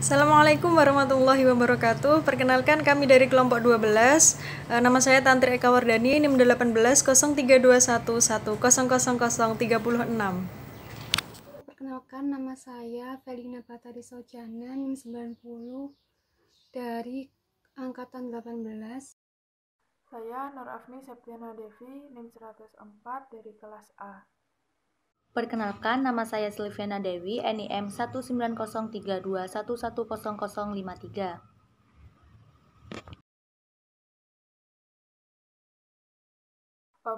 Assalamualaikum warahmatullahi wabarakatuh. Perkenalkan kami dari kelompok 12. Nama saya Tantri Eka Wardani, NIM 18 032110003036. Perkenalkan, nama saya Felina Batari Sojana, NIM 90 dari angkatan 18. Saya Nur Afni Septiana Devi, NIM 104 dari kelas A. Perkenalkan, nama saya Silviana Dewi, NIM 19032110053.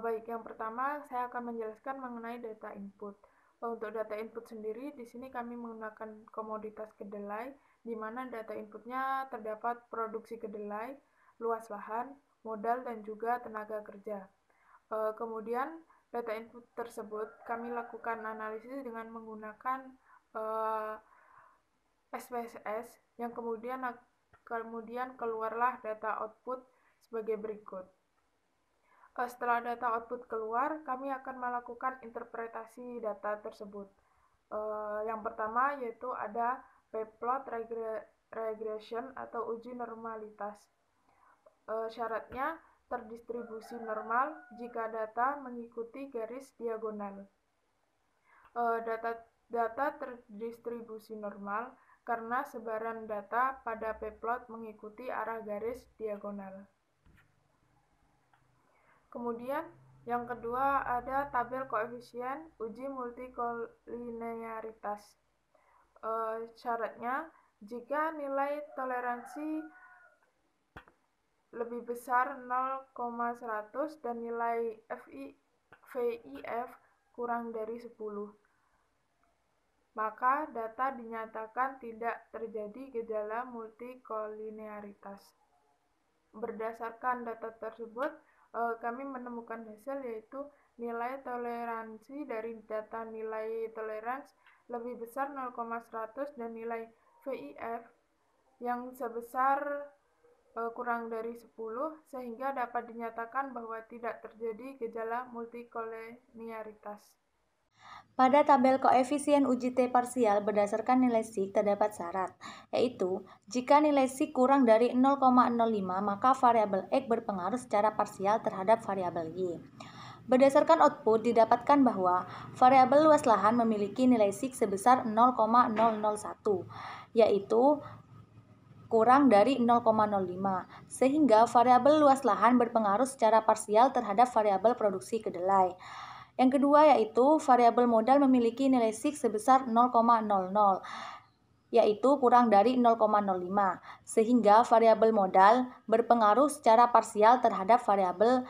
Baik, yang pertama saya akan menjelaskan mengenai data input. Untuk data input sendiri, di sini kami menggunakan komoditas kedelai, di mana data inputnya terdapat produksi kedelai, luas lahan, modal, dan juga tenaga kerja. Kemudian data input tersebut kami lakukan analisis dengan menggunakan SPSS yang kemudian keluarlah data output sebagai berikut. Setelah data output keluar, kami akan melakukan interpretasi data tersebut. Yang pertama yaitu ada p-plot regression atau uji normalitas. Syaratnya terdistribusi normal jika data mengikuti garis diagonal. Data terdistribusi normal karena sebaran data pada p-plot mengikuti arah garis diagonal. Kemudian yang kedua ada tabel koefisien uji multikolinearitas. Syaratnya jika nilai toleransi lebih besar 0,100 dan nilai VIF kurang dari 10, maka data dinyatakan tidak terjadi gejala multikolinearitas. Berdasarkan data tersebut, kami menemukan hasil yaitu nilai toleransi dari data nilai toleransi lebih besar 0,100 dan nilai VIF yang sebesar kurang dari 10, sehingga dapat dinyatakan bahwa tidak terjadi gejala multikolinearitas. Pada tabel koefisien uji T parsial berdasarkan nilai SIK terdapat syarat, yaitu jika nilai SIK kurang dari 0,05 maka variabel X berpengaruh secara parsial terhadap variabel Y. Berdasarkan output didapatkan bahwa variabel luas lahan memiliki nilai SIK sebesar 0,001, yaitu kurang dari 0,05, sehingga variabel luas lahan berpengaruh secara parsial terhadap variabel produksi kedelai. Yang kedua yaitu variabel modal memiliki nilai SIK sebesar 0,00, yaitu kurang dari 0,05, sehingga variabel modal berpengaruh secara parsial terhadap variabel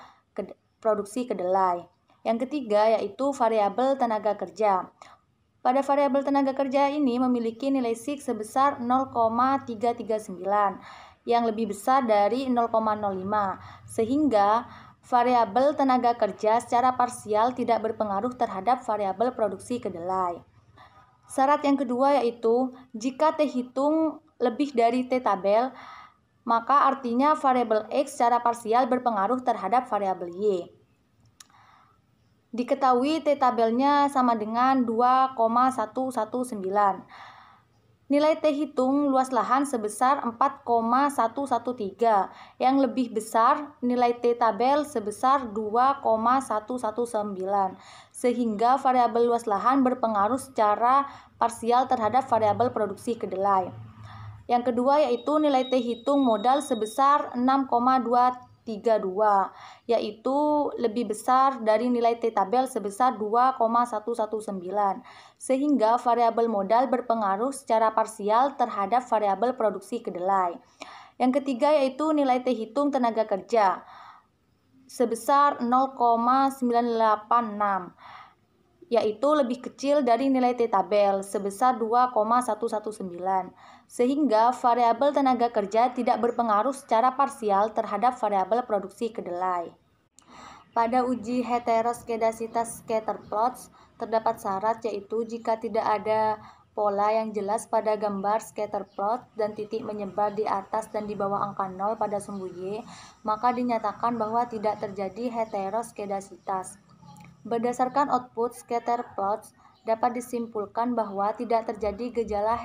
produksi kedelai. Yang ketiga yaitu variabel tenaga kerja. Pada variabel tenaga kerja ini memiliki nilai SIK sebesar 0,339 yang lebih besar dari 0,05, sehingga variabel tenaga kerja secara parsial tidak berpengaruh terhadap variabel produksi kedelai. Syarat yang kedua yaitu jika T hitung lebih dari T tabel, maka artinya variabel X secara parsial berpengaruh terhadap variabel Y. Diketahui T tabelnya sama dengan 2,119. Nilai T hitung luas lahan sebesar 4,113, yang lebih besar nilai T tabel sebesar 2,119, sehingga variabel luas lahan berpengaruh secara parsial terhadap variabel produksi kedelai. Yang kedua yaitu nilai T hitung modal sebesar 6,232, yaitu lebih besar dari nilai T tabel sebesar 2,119, sehingga variabel modal berpengaruh secara parsial terhadap variabel produksi kedelai. Yang ketiga yaitu nilai T hitung tenaga kerja sebesar 0,986, yaitu lebih kecil dari nilai T tabel sebesar 2,119, sehingga variabel tenaga kerja tidak berpengaruh secara parsial terhadap variabel produksi kedelai. Pada uji heteroskedasitas scatter plots terdapat syarat yaitu jika tidak ada pola yang jelas pada gambar scatter plot dan titik menyebar di atas dan di bawah angka 0 pada sumbu Y, maka dinyatakan bahwa tidak terjadi heteroskedasitas. Berdasarkan output scatter plots dapat disimpulkan bahwa tidak terjadi gejala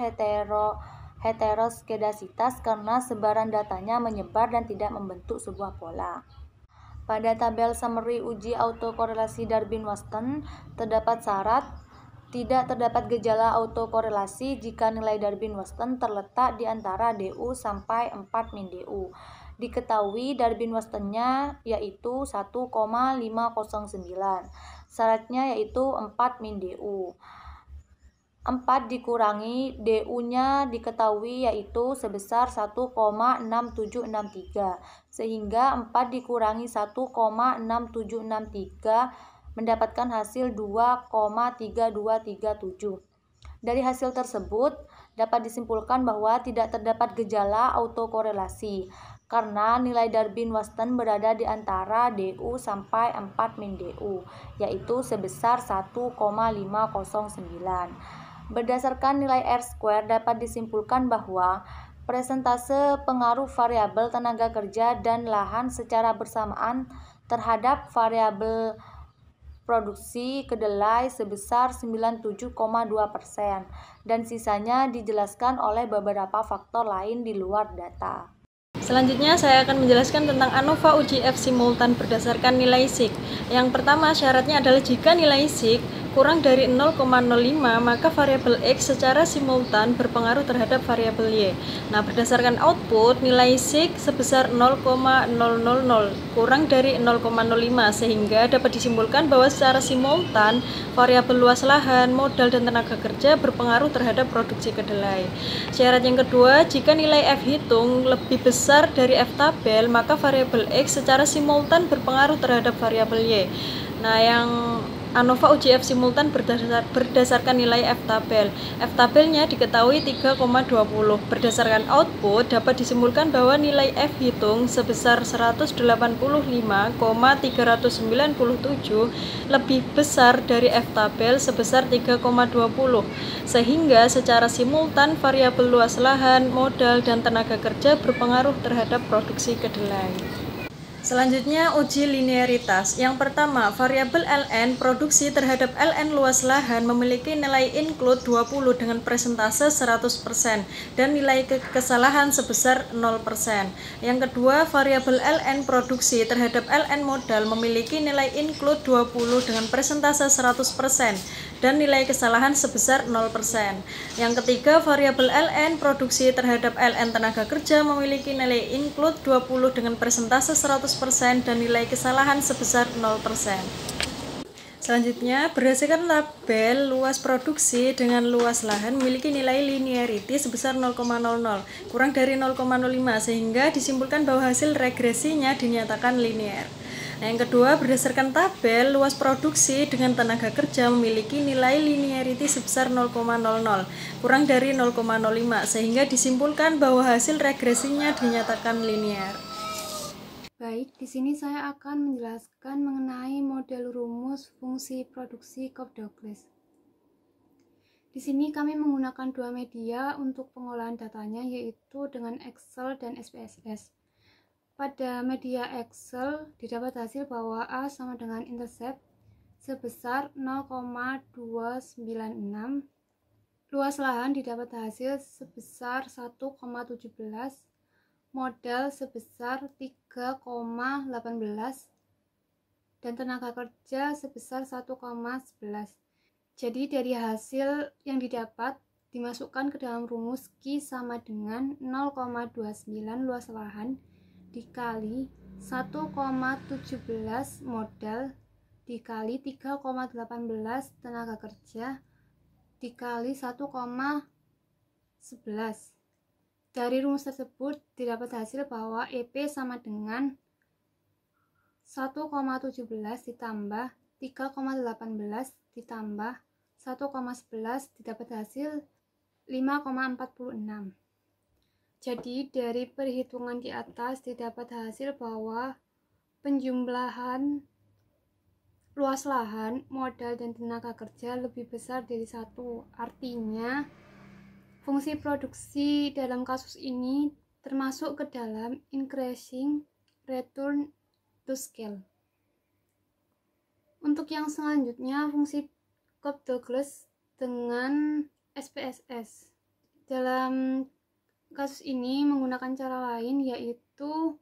heteroskedasitas karena sebaran datanya menyebar dan tidak membentuk sebuah pola. Pada tabel summary uji autokorelasi Darwin-Watson terdapat syarat tidak terdapat gejala autokorelasi jika nilai Darwin-Watson terletak di antara DU sampai 4 min DU. Diketahui Darwin-Watsonnya yaitu 1,509. Syaratnya yaitu 4 min DU. 4 dikurangi DU-nya diketahui yaitu sebesar 1,6763. Sehingga 4 dikurangi 1,6763 mendapatkan hasil 2,3237. Dari hasil tersebut dapat disimpulkan bahwa tidak terdapat gejala autokorelasi karena nilai Darwin-Watson berada di antara DU sampai 4 min DU, yaitu sebesar 1,509. Berdasarkan nilai R-square dapat disimpulkan bahwa persentase pengaruh variabel tenaga kerja dan lahan secara bersamaan terhadap variabel produksi kedelai sebesar 97,2% dan sisanya dijelaskan oleh beberapa faktor lain di luar data. Selanjutnya saya akan menjelaskan tentang ANOVA uji F simultan berdasarkan nilai SIG. Yang pertama syaratnya adalah jika nilai SIG kurang dari 0,05 maka variabel X secara simultan berpengaruh terhadap variabel Y. Nah, berdasarkan output nilai SIG sebesar 0,000 kurang dari 0,05 sehingga dapat disimpulkan bahwa secara simultan variabel luas lahan, modal dan tenaga kerja berpengaruh terhadap produksi kedelai. Syarat yang kedua, jika nilai F hitung lebih besar dari F tabel maka variabel X secara simultan berpengaruh terhadap variabel Y. Nah, yang ANOVA uji F simultan berdasarkan nilai F tabel. F tabelnya diketahui 3,20. Berdasarkan output dapat disimpulkan bahwa nilai F hitung sebesar 185,397 lebih besar dari F tabel sebesar 3,20. Sehingga secara simultan variabel luas lahan, modal dan tenaga kerja berpengaruh terhadap produksi kedelai. Selanjutnya uji linearitas. Yang pertama, variabel Ln produksi terhadap Ln luas lahan memiliki nilai include 20 dengan persentase 100% dan nilai kesalahan sebesar 0%. Yang kedua, variabel Ln produksi terhadap Ln modal memiliki nilai include 20 dengan persentase 100% dan nilai kesalahan sebesar 0%. Yang ketiga, variabel Ln produksi terhadap Ln tenaga kerja memiliki nilai include 20 dengan persentase 100% dan nilai kesalahan sebesar 0%. Selanjutnya, berdasarkan tabel luas produksi dengan luas lahan memiliki nilai linearity sebesar 0,00 kurang dari 0,05 sehingga disimpulkan bahwa hasil regresinya dinyatakan linear. Nah, yang kedua, berdasarkan tabel luas produksi dengan tenaga kerja memiliki nilai linearity sebesar 0,00 kurang dari 0,05 sehingga disimpulkan bahwa hasil regresinya dinyatakan linear. Baik, di sini saya akan menjelaskan mengenai model rumus fungsi produksi Cobb-Douglas. Di sini kami menggunakan dua media untuk pengolahan datanya, yaitu dengan Excel dan SPSS. Pada media Excel didapat hasil bahwa A sama dengan intercept sebesar 0,296. Luas lahan didapat hasil sebesar 1,17. Modal sebesar 3,18 dan tenaga kerja sebesar 1,11. Jadi dari hasil yang didapat dimasukkan ke dalam rumus Q sama dengan 0,29 luas lahan dikali 1,17 modal dikali 3,18 tenaga kerja dikali 1,11. Dari rumus tersebut didapat hasil bahwa EP sama dengan 1,17 ditambah 3,18 ditambah 1,11 didapat hasil 5,46. Jadi dari perhitungan di atas didapat hasil bahwa penjumlahan luas lahan, modal dan tenaga kerja lebih besar dari 1. Artinya fungsi produksi dalam kasus ini termasuk ke dalam increasing return to scale. Untuk yang selanjutnya, fungsi Cobb-Douglas dengan SPSS. Dalam kasus ini menggunakan cara lain, yaitu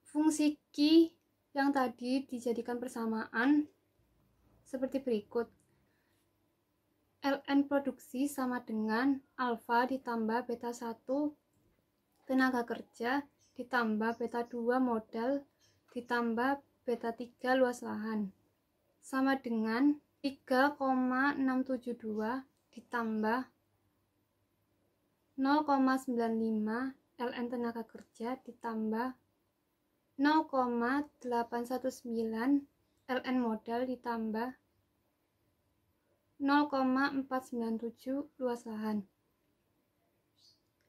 fungsi Q yang tadi dijadikan persamaan seperti berikut. Ln produksi sama dengan alfa ditambah beta 1 tenaga kerja ditambah beta 2 modal ditambah beta 3 luas lahan sama dengan 3,672 ditambah 0,95 Ln tenaga kerja ditambah 0,819 Ln modal ditambah 0,497 luas lahan.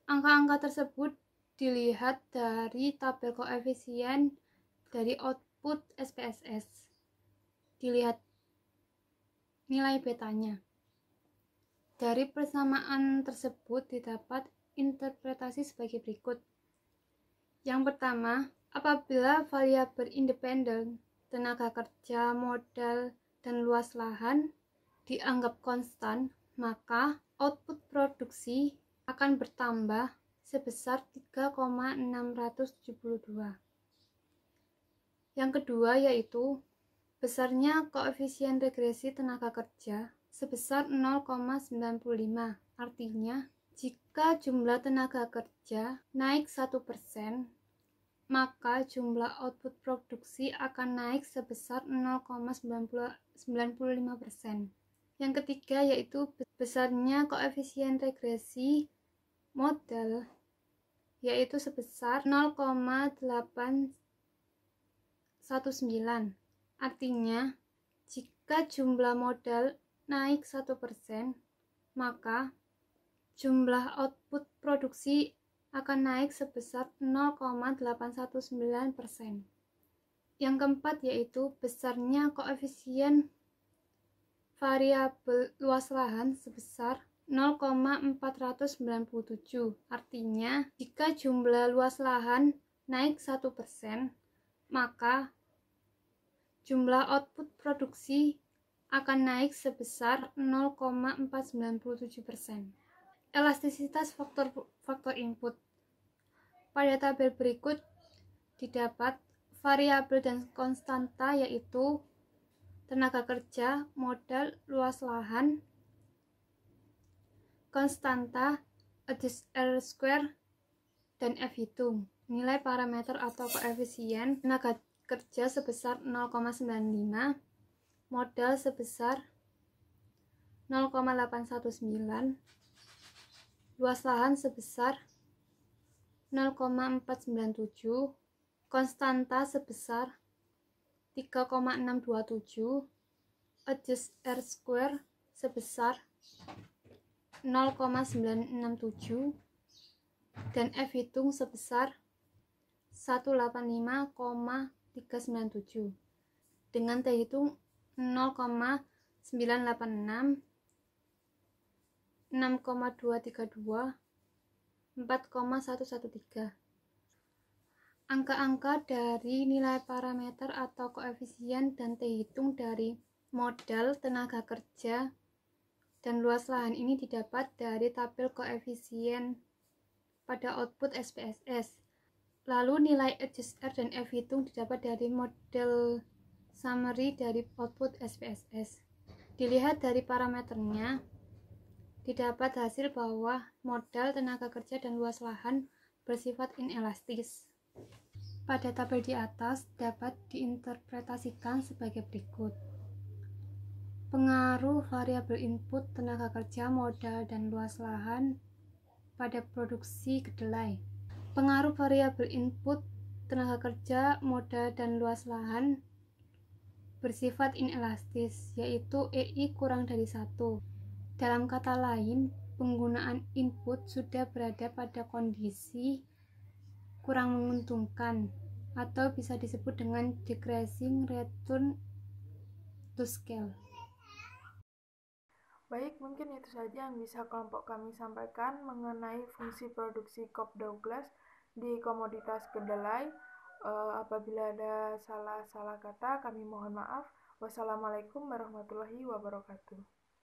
Angka-angka tersebut dilihat dari tabel koefisien dari output SPSS. Dilihat nilai betanya. Dari persamaan tersebut didapat interpretasi sebagai berikut. Yang pertama, apabila variabel independen tenaga kerja, modal, dan luas lahan dianggap konstan, maka output produksi akan bertambah sebesar 3,672. Yang kedua yaitu besarnya koefisien regresi tenaga kerja sebesar 0,95. Artinya, jika jumlah tenaga kerja naik 1%, maka jumlah output produksi akan naik sebesar 0,95%. Yang ketiga yaitu besarnya koefisien regresi modal, yaitu sebesar 0,819. Artinya, jika jumlah modal naik 1%, maka jumlah output produksi akan naik sebesar 0,819%. Yang keempat yaitu besarnya koefisien variabel luas lahan sebesar 0,497. Artinya, jika jumlah luas lahan naik 1%, maka jumlah output produksi akan naik sebesar 0,497%. Elastisitas faktor input. Pada tabel berikut didapat variabel dan konstanta yaitu tenaga kerja, modal, luas lahan, konstanta, adjust R², dan F hitung. Nilai parameter atau koefisien tenaga kerja sebesar 0,95, modal sebesar 0,819, luas lahan sebesar 0,497, konstanta sebesar 3,627, adjust R² sebesar 0,967, dan F hitung sebesar 185,397, dengan T hitung 0,986, 6,232, 4,113. Angka-angka dari nilai parameter atau koefisien dan T hitung dari modal, tenaga kerja, dan luas lahan ini didapat dari tabel koefisien pada output SPSS. Lalu nilai adjust R dan F hitung didapat dari model summary dari output SPSS. Dilihat dari parameternya, didapat hasil bahwa modal, tenaga kerja, dan luas lahan bersifat inelastis. Pada tabel di atas dapat diinterpretasikan sebagai berikut. Pengaruh variabel input tenaga kerja, modal, dan luas lahan pada produksi kedelai. Pengaruh variabel input tenaga kerja, modal, dan luas lahan bersifat inelastis, yaitu EI kurang dari 1. Dalam kata lain, penggunaan input sudah berada pada kondisi kurang menguntungkan, atau bisa disebut dengan decreasing return to scale. Baik, mungkin itu saja yang bisa kelompok kami sampaikan mengenai fungsi produksi Cobb-Douglas di komoditas kedelai. Apabila ada salah kata, kami mohon maaf. Wassalamualaikum warahmatullahi wabarakatuh.